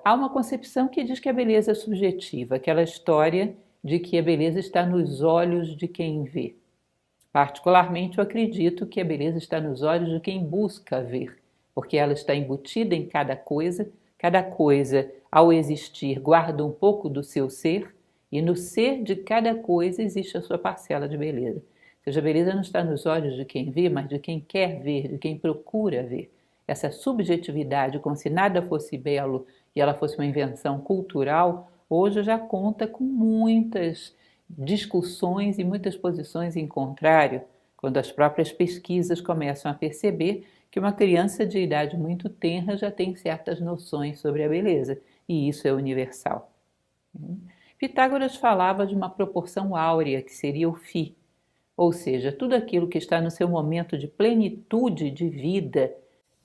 há uma concepção que diz que a beleza é subjetiva, aquela história de que a beleza está nos olhos de quem vê. Particularmente, eu acredito que a beleza está nos olhos de quem busca ver, porque ela está embutida em cada coisa, ao existir, guarda um pouco do seu ser, e no ser de cada coisa existe a sua parcela de beleza. Ou seja, a beleza não está nos olhos de quem vê, mas de quem quer ver, de quem procura ver. Essa subjetividade, como se nada fosse belo e ela fosse uma invenção cultural, hoje já conta com muitas discussões e muitas posições em contrário, quando as próprias pesquisas começam a perceber que uma criança de idade muito tenra já tem certas noções sobre a beleza, e isso é universal. Pitágoras falava de uma proporção áurea, que seria o φ, ou seja, tudo aquilo que está no seu momento de plenitude de vida,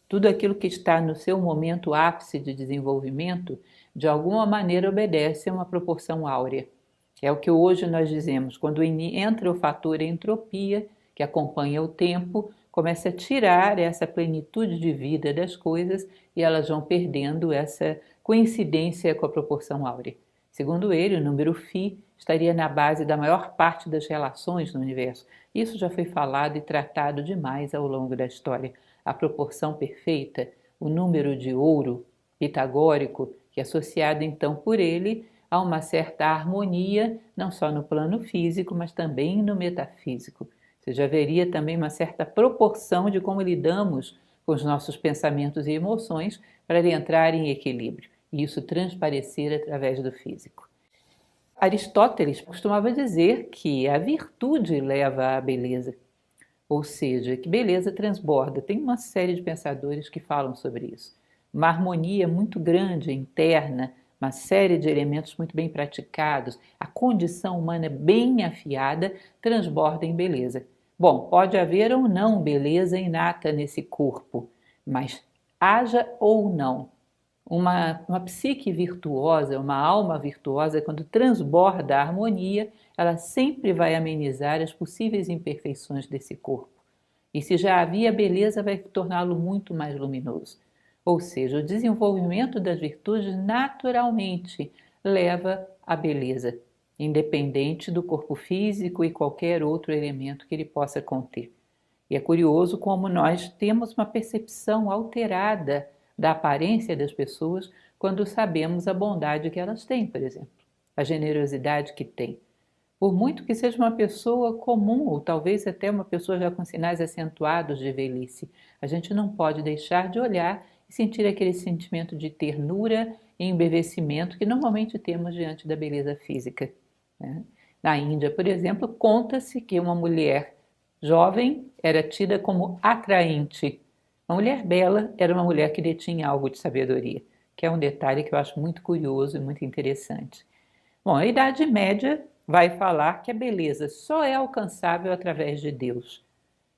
tudo aquilo que está no seu momento ápice de desenvolvimento, de alguma maneira obedece a uma proporção áurea. É o que hoje nós dizemos, quando entra o fator entropia, que acompanha o tempo, começa a tirar essa plenitude de vida das coisas e elas vão perdendo essa coincidência com a proporção áurea. Segundo ele, o número φ estaria na base da maior parte das relações no universo. Isso já foi falado e tratado demais ao longo da história. A proporção perfeita, o número de ouro pitagórico, que é associado então por ele a uma certa harmonia, não só no plano físico, mas também no metafísico. Ou seja, haveria também uma certa proporção de como lidamos com os nossos pensamentos e emoções para ele entrar em equilíbrio, e isso transparecer através do físico. Aristóteles costumava dizer que a virtude leva à beleza, ou seja, que beleza transborda. Tem uma série de pensadores que falam sobre isso. Uma harmonia muito grande, interna, uma série de elementos muito bem praticados, a condição humana bem afiada, transborda em beleza. Bom, pode haver ou não beleza inata nesse corpo, mas haja ou não, uma psique virtuosa, uma alma virtuosa, quando transborda a harmonia, ela sempre vai amenizar as possíveis imperfeições desse corpo. E se já havia beleza, vai torná-lo muito mais luminoso. Ou seja, o desenvolvimento das virtudes naturalmente leva à beleza, independente do corpo físico e qualquer outro elemento que ele possa conter. E é curioso como nós temos uma percepção alterada da aparência das pessoas quando sabemos a bondade que elas têm, por exemplo, a generosidade que têm. Por muito que seja uma pessoa comum, ou talvez até uma pessoa já com sinais acentuados de velhice, a gente não pode deixar de olhar e sentir aquele sentimento de ternura e embevecimento que normalmente temos diante da beleza física, né? Na Índia, por exemplo, conta-se que uma mulher jovem era tida como atraente. Uma mulher bela era uma mulher que detinha algo de sabedoria, que é um detalhe que eu acho muito curioso e muito interessante. Bom, a Idade Média vai falar que a beleza só é alcançável através de Deus,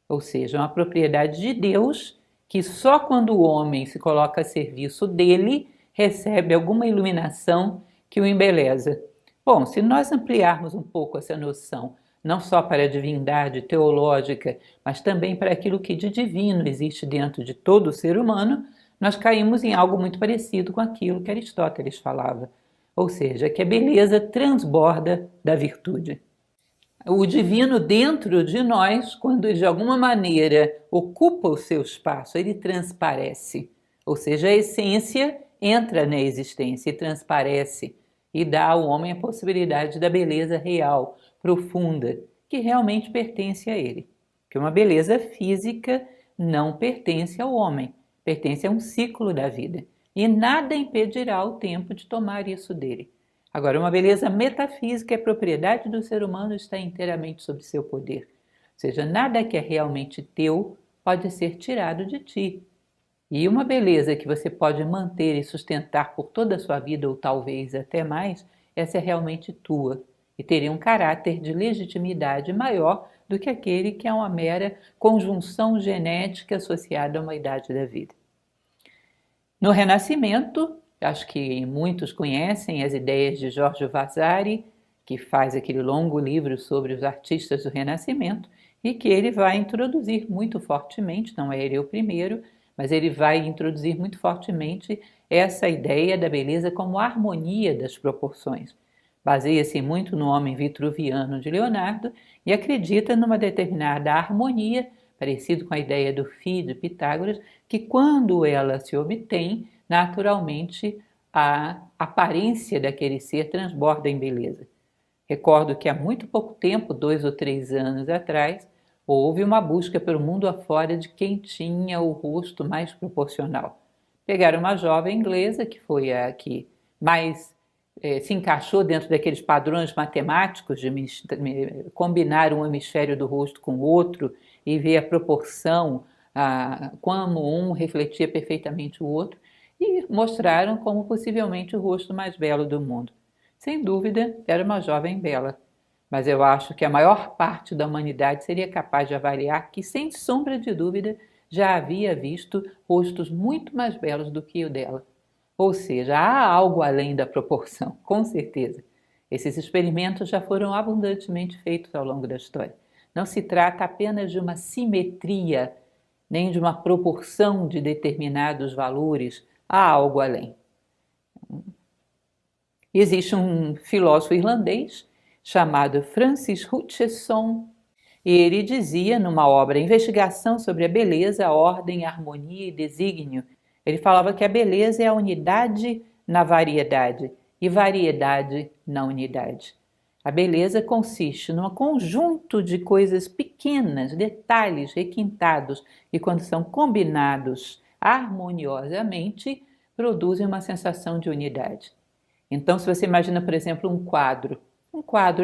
ou seja, uma propriedade de Deus que só quando o homem se coloca a serviço dele recebe alguma iluminação que o embeleza. Bom, se nós ampliarmos um pouco essa noção, não só para a divindade teológica, mas também para aquilo que de divino existe dentro de todo o ser humano, nós caímos em algo muito parecido com aquilo que Aristóteles falava, ou seja, que a beleza transborda da virtude. O divino dentro de nós, quando de alguma maneira ocupa o seu espaço, ele transparece, ou seja, a essência entra na existência e transparece e dá ao homem a possibilidade da beleza real, profunda, que realmente pertence a ele. Que uma beleza física não pertence ao homem, pertence a um ciclo da vida e nada impedirá o tempo de tomar isso dele. Agora, uma beleza metafísica é propriedade do ser humano e está inteiramente sob seu poder. Ou seja, nada que é realmente teu pode ser tirado de ti. E uma beleza que você pode manter e sustentar por toda a sua vida, ou talvez até mais, essa é realmente tua e teria um caráter de legitimidade maior do que aquele que é uma mera conjunção genética associada a uma idade da vida. No Renascimento, acho que muitos conhecem as ideias de Giorgio Vasari, que faz aquele longo livro sobre os artistas do Renascimento e que ele vai introduzir muito fortemente, não é ele o primeiro, mas ele vai introduzir muito fortemente essa ideia da beleza como harmonia das proporções. Baseia-se muito no homem vitruviano de Leonardo e acredita numa determinada harmonia, parecido com a ideia do Fio de Pitágoras, que quando ela se obtém, naturalmente a aparência daquele ser transborda em beleza. Recordo que há muito pouco tempo, 2 ou 3 anos atrás, houve uma busca pelo mundo afora de quem tinha o rosto mais proporcional. Pegaram uma jovem inglesa, que foi a que mais se encaixou dentro daqueles padrões matemáticos de combinar um hemisfério do rosto com o outro e ver a proporção, como um refletia perfeitamente o outro, e mostraram como possivelmente o rosto mais belo do mundo. Sem dúvida, era uma jovem bela, mas eu acho que a maior parte da humanidade seria capaz de avaliar que, sem sombra de dúvida, já havia visto rostos muito mais belos do que o dela. Ou seja, há algo além da proporção, com certeza. Esses experimentos já foram abundantemente feitos ao longo da história. Não se trata apenas de uma simetria, nem de uma proporção de determinados valores, há algo além. Existe um filósofo irlandês chamado Francis Hutcheson, e ele dizia numa obra Investigação sobre a Beleza, Ordem, Harmonia e Desígnio, ele falava que a beleza é a unidade na variedade e variedade na unidade. A beleza consiste num conjunto de coisas pequenas, detalhes requintados, e quando são combinados harmoniosamente, produzem uma sensação de unidade. Então, se você imagina, por exemplo, um quadro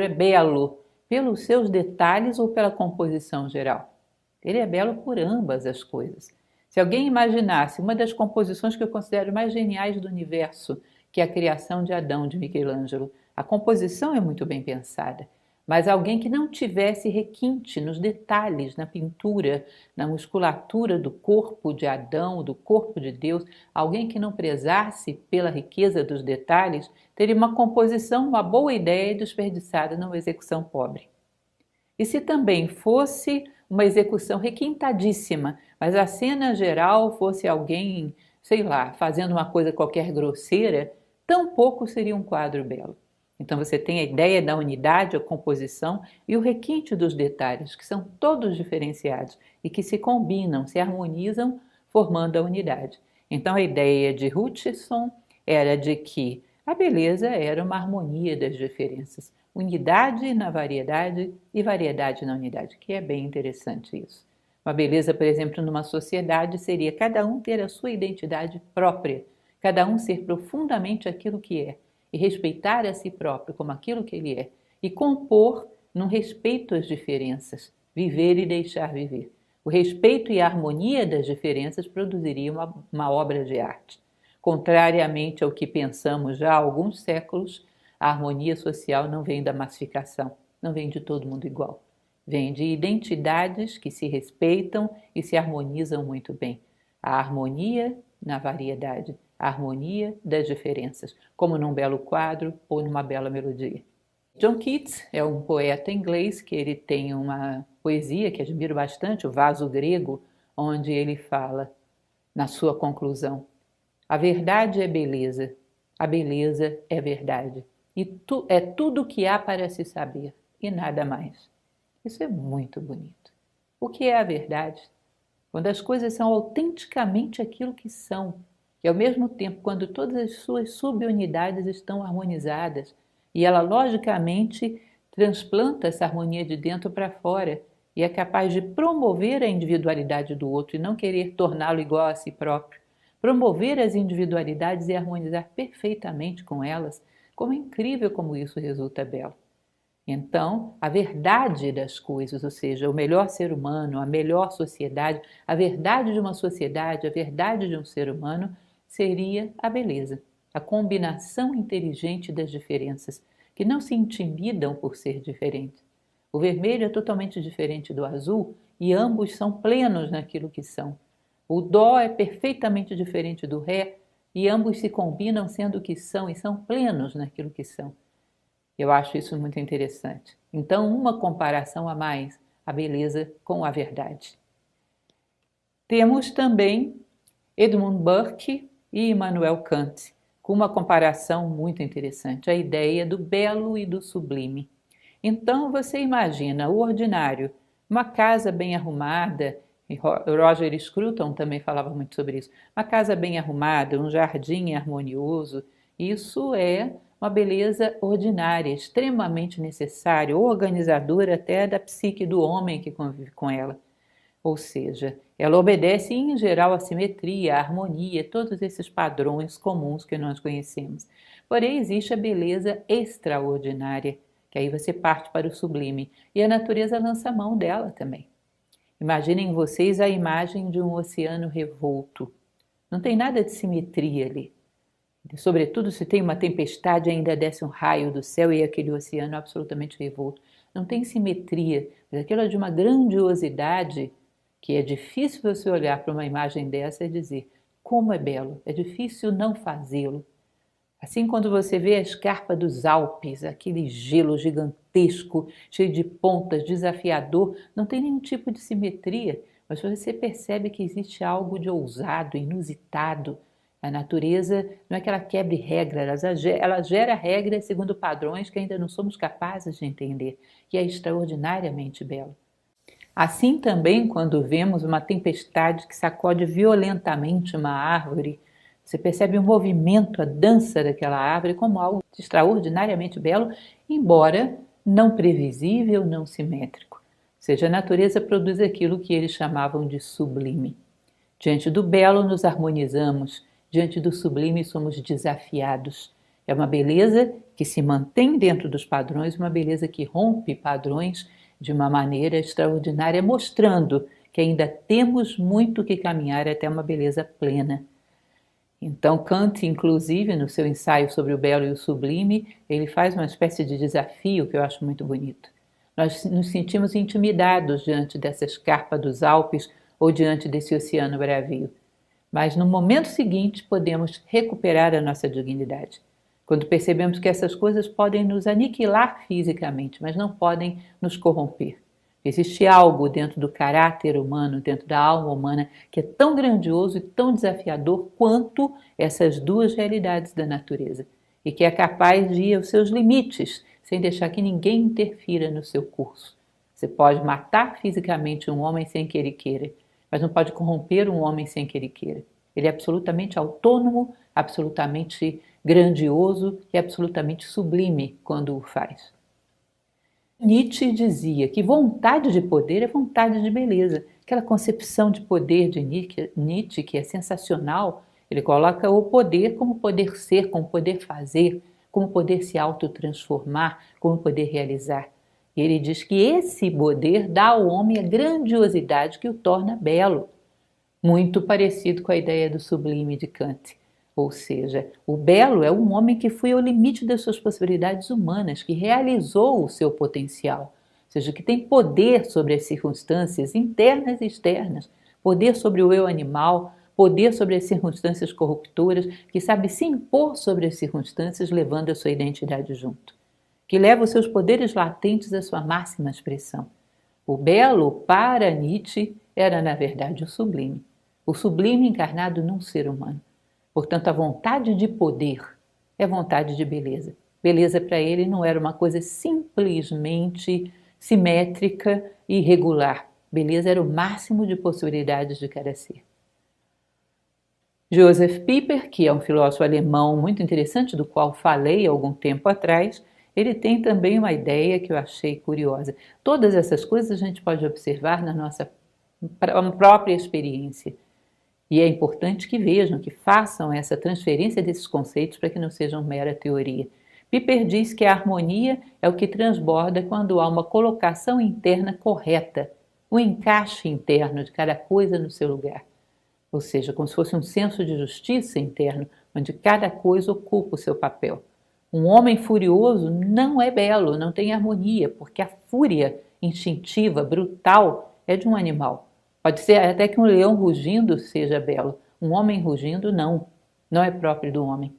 é belo pelos seus detalhes ou pela composição geral? Ele é belo por ambas as coisas. Se alguém imaginasse uma das composições que eu considero mais geniais do universo, que é a criação de Adão, de Michelangelo, a composição é muito bem pensada, mas alguém que não tivesse requinte nos detalhes, na pintura, na musculatura do corpo de Adão, do corpo de Deus, alguém que não prezasse pela riqueza dos detalhes, teria uma composição, uma boa ideia desperdiçada numa execução pobre. E se também fosse uma execução requintadíssima, mas a cena geral fosse alguém, sei lá, fazendo uma coisa qualquer grosseira, tampouco seria um quadro belo. Então você tem a ideia da unidade, a composição e o requinte dos detalhes, que são todos diferenciados e que se combinam, se harmonizam, formando a unidade. Então a ideia de Hutcheson era de que a beleza era uma harmonia das diferenças, unidade na variedade e variedade na unidade, que é bem interessante isso. Uma beleza, por exemplo, numa sociedade seria cada um ter a sua identidade própria, cada um ser profundamente aquilo que é e respeitar a si próprio como aquilo que ele é e compor num respeito às diferenças, viver e deixar viver. O respeito e a harmonia das diferenças produziria uma obra de arte. Contrariamente ao que pensamos já há alguns séculos, a harmonia social não vem da massificação, não vem de todo mundo igual. Vem de identidades que se respeitam e se harmonizam muito bem. A harmonia na variedade, a harmonia das diferenças, como num belo quadro ou numa bela melodia. John Keats é um poeta inglês que ele tem uma poesia que admiro bastante, o Vaso Grego, onde ele fala, na sua conclusão, a verdade é beleza, a beleza é verdade, e é tudo o que há para se saber, e nada mais. Isso é muito bonito. O que é a verdade? Quando as coisas são autenticamente aquilo que são, e ao mesmo tempo quando todas as suas subunidades estão harmonizadas, e ela logicamente transplanta essa harmonia de dentro para fora, e é capaz de promover a individualidade do outro e não querer torná-lo igual a si próprio, promover as individualidades e harmonizar perfeitamente com elas, como é incrível como isso resulta belo. Então, a verdade das coisas, ou seja, o melhor ser humano, a melhor sociedade, a verdade de uma sociedade, a verdade de um ser humano, seria a beleza, a combinação inteligente das diferenças, que não se intimidam por ser diferentes. O vermelho é totalmente diferente do azul e ambos são plenos naquilo que são. O dó é perfeitamente diferente do ré e ambos se combinam sendo o que são e são plenos naquilo que são. Eu acho isso muito interessante. Então, uma comparação a mais, a beleza com a verdade. Temos também Edmund Burke e Immanuel Kant, com uma comparação muito interessante, a ideia do belo e do sublime. Então você imagina o ordinário, uma casa bem arrumada, e Roger Scruton também falava muito sobre isso, uma casa bem arrumada, um jardim harmonioso, isso é uma beleza ordinária, extremamente necessária, organizadora até da psique do homem que convive com ela. Ou seja, ela obedece em geral à simetria, à harmonia, todos esses padrões comuns que nós conhecemos. Porém, existe a beleza extraordinária, que aí você parte para o sublime, e a natureza lança mão dela também. Imaginem vocês a imagem de um oceano revolto. Não tem nada de simetria ali. Sobretudo se tem uma tempestade, ainda desce um raio do céu e aquele oceano absolutamente revolto. Não tem simetria, mas aquilo é de uma grandiosidade que é difícil você olhar para uma imagem dessa e dizer como é belo, é difícil não fazê-lo. Assim, quando você vê a escarpa dos Alpes, aquele gelo gigantesco, cheio de pontas, desafiador, não tem nenhum tipo de simetria, mas você percebe que existe algo de ousado, inusitado. A natureza não é que ela quebre regras, ela gera regras segundo padrões que ainda não somos capazes de entender, e é extraordinariamente belo. Assim também, quando vemos uma tempestade que sacode violentamente uma árvore, você percebe o movimento, a dança daquela árvore como algo extraordinariamente belo, embora não previsível, não simétrico. Ou seja, a natureza produz aquilo que eles chamavam de sublime. Diante do belo nos harmonizamos, diante do sublime somos desafiados. É uma beleza que se mantém dentro dos padrões, uma beleza que rompe padrões de uma maneira extraordinária, mostrando que ainda temos muito que caminhar até uma beleza plena. Então, Kant, inclusive, no seu ensaio sobre o belo e o sublime, ele faz uma espécie de desafio que eu acho muito bonito. Nós nos sentimos intimidados diante dessa escarpa dos Alpes ou diante desse oceano bravio. Mas no momento seguinte podemos recuperar a nossa dignidade. Quando percebemos que essas coisas podem nos aniquilar fisicamente, mas não podem nos corromper. Existe algo dentro do caráter humano, dentro da alma humana, que é tão grandioso e tão desafiador quanto essas duas realidades da natureza, e que é capaz de ir aos seus limites, sem deixar que ninguém interfira no seu curso. Você pode matar fisicamente um homem sem que ele queira, mas não pode corromper um homem sem que ele queira. Ele é absolutamente autônomo, absolutamente grandioso e absolutamente sublime quando o faz. Nietzsche dizia que vontade de poder é vontade de beleza. Aquela concepção de poder de Nietzsche, que é sensacional, ele coloca o poder como poder ser, como poder fazer, como poder se autotransformar, como poder realizar. E ele diz que esse poder dá ao homem a grandiosidade que o torna belo, muito parecido com a ideia do sublime de Kant. Ou seja, o belo é um homem que foi ao limite das suas possibilidades humanas, que realizou o seu potencial, ou seja, que tem poder sobre as circunstâncias internas e externas, poder sobre o eu animal, poder sobre as circunstâncias corruptoras, que sabe se impor sobre as circunstâncias, levando a sua identidade junto, que leva os seus poderes latentes à sua máxima expressão. O belo, para Nietzsche, era na verdade o sublime encarnado num ser humano. Portanto, a vontade de poder é vontade de beleza. Beleza para ele não era uma coisa simplesmente simétrica e regular. Beleza era o máximo de possibilidades de cada ser. Joseph Pieper, que é um filósofo alemão muito interessante, do qual falei algum tempo atrás, ele tem também uma ideia que eu achei curiosa. Todas essas coisas a gente pode observar na nossa própria experiência. E é importante que vejam, que façam essa transferência desses conceitos para que não sejam mera teoria. Pieper diz que a harmonia é o que transborda quando há uma colocação interna correta, um encaixe interno de cada coisa no seu lugar. Ou seja, como se fosse um senso de justiça interno, onde cada coisa ocupa o seu papel. Um homem furioso não é belo, não tem harmonia, porque a fúria instintiva, brutal, é de um animal. Pode ser até que um leão rugindo seja belo. Um homem rugindo, não é próprio do homem.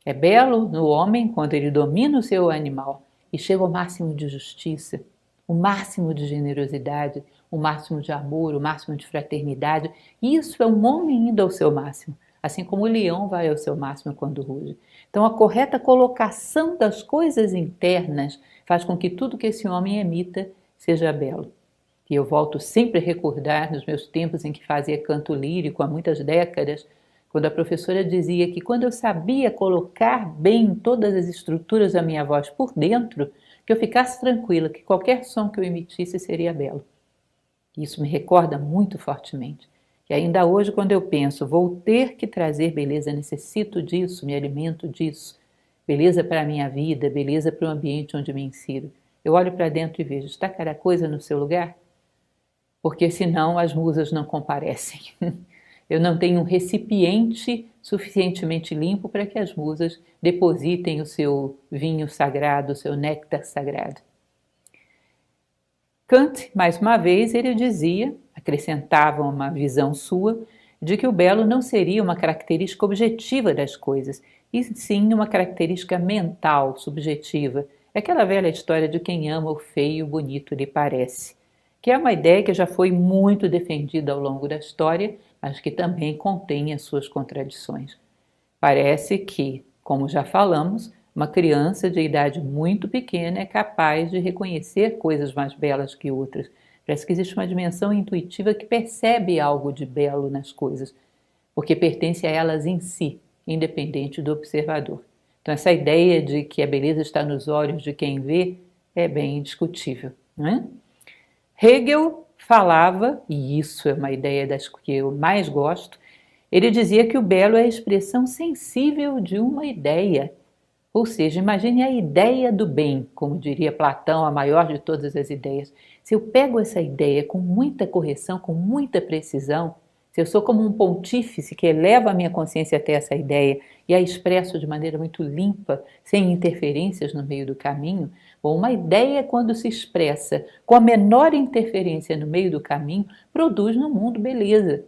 É belo no homem quando ele domina o seu animal e chega ao máximo de justiça, o máximo de generosidade, o máximo de amor, o máximo de fraternidade. Isso é um homem indo ao seu máximo, assim como o leão vai ao seu máximo quando ruge. Então, a correta colocação das coisas internas faz com que tudo que esse homem emita seja belo. E eu volto sempre a recordar nos meus tempos em que fazia canto lírico, há muitas décadas, quando a professora dizia que quando eu sabia colocar bem todas as estruturas da minha voz por dentro, que eu ficasse tranquila, que qualquer som que eu emitisse seria belo. Isso me recorda muito fortemente. E ainda hoje, quando eu penso, vou ter que trazer beleza, necessito disso, me alimento disso, beleza para a minha vida, beleza para o ambiente onde me insiro, eu olho para dentro e vejo, está cada coisa no seu lugar? Porque senão as musas não comparecem. Eu não tenho um recipiente suficientemente limpo para que as musas depositem o seu vinho sagrado, o seu néctar sagrado. Kant, mais uma vez, ele dizia, acrescentava uma visão sua, de que o belo não seria uma característica objetiva das coisas, e sim uma característica mental, subjetiva. É aquela velha história de quem ama o feio, bonito lhe parece, que é uma ideia que já foi muito defendida ao longo da história, mas que também contém as suas contradições. Parece que, como já falamos, uma criança de idade muito pequena é capaz de reconhecer coisas mais belas que outras. Parece que existe uma dimensão intuitiva que percebe algo de belo nas coisas, porque pertence a elas em si, independente do observador. Então, essa ideia de que a beleza está nos olhos de quem vê é bem indiscutível, não é? Hegel falava, e isso é uma ideia das que eu mais gosto, ele dizia que o belo é a expressão sensível de uma ideia. Ou seja, imagine a ideia do bem, como diria Platão, a maior de todas as ideias. Se eu pego essa ideia com muita correção, com muita precisão, se eu sou como um pontífice que eleva a minha consciência até essa ideia e a expresso de maneira muito limpa, sem interferências no meio do caminho, bom, uma ideia, quando se expressa com a menor interferência no meio do caminho, produz no mundo beleza.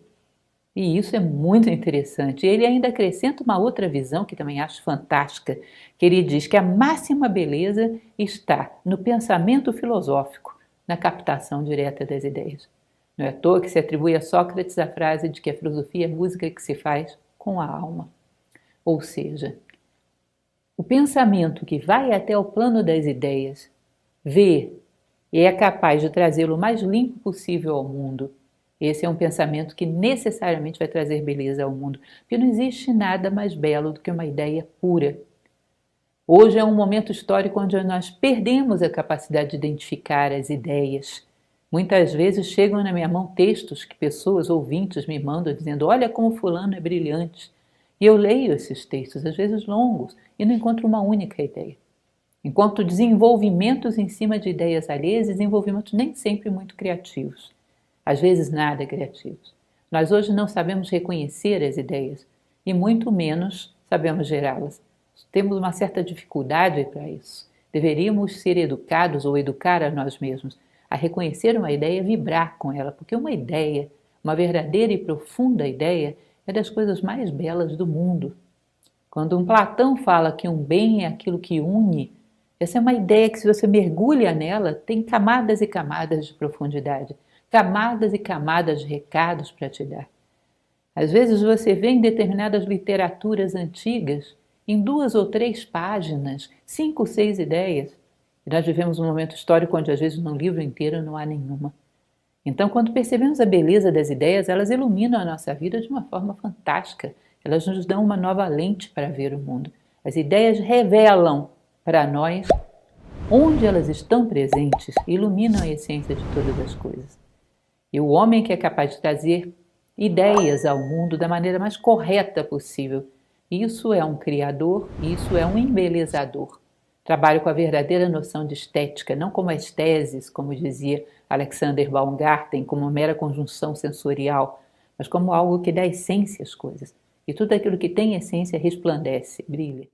E isso é muito interessante. Ele ainda acrescenta uma outra visão que também acho fantástica, que ele diz que a máxima beleza está no pensamento filosófico, na captação direta das ideias. Não é à toa que se atribui a Sócrates a frase de que a filosofia é música que se faz com a alma. Ou seja, o pensamento que vai até o plano das ideias, vê e é capaz de trazê-lo o mais limpo possível ao mundo. Esse é um pensamento que necessariamente vai trazer beleza ao mundo, porque não existe nada mais belo do que uma ideia pura. Hoje é um momento histórico onde nós perdemos a capacidade de identificar as ideias. Muitas vezes chegam na minha mão textos que pessoas, ouvintes, me mandam dizendo: olha como fulano é brilhante. E eu leio esses textos, às vezes longos, e não encontro uma única ideia. Encontro desenvolvimentos em cima de ideias alheias, desenvolvimentos nem sempre muito criativos. Às vezes nada criativos. Nós hoje não sabemos reconhecer as ideias e muito menos sabemos gerá-las. Temos uma certa dificuldade para isso. Deveríamos ser educados ou educar a nós mesmos a reconhecer uma ideia, vibrar com ela, porque uma ideia, uma verdadeira e profunda ideia, é das coisas mais belas do mundo. Quando um Platão fala que um bem é aquilo que une, essa é uma ideia que, se você mergulha nela, tem camadas e camadas de profundidade, camadas e camadas de recados para te dar. Às vezes você vê em determinadas literaturas antigas, em 2 ou 3 páginas, 5 ou 6 ideias. E nós vivemos um momento histórico onde às vezes no livro inteiro não há nenhuma. Então, quando percebemos a beleza das ideias, elas iluminam a nossa vida de uma forma fantástica. Elas nos dão uma nova lente para ver o mundo. As ideias revelam para nós onde elas estão presentes, iluminam a essência de todas as coisas. E o homem que é capaz de trazer ideias ao mundo da maneira mais correta possível, isso é um criador, isso é um embelezador. Trabalho com a verdadeira noção de estética, não como as teses, como dizia Alexander Baumgarten, como uma mera conjunção sensorial, mas como algo que dá essência às coisas. E tudo aquilo que tem essência resplandece, brilha.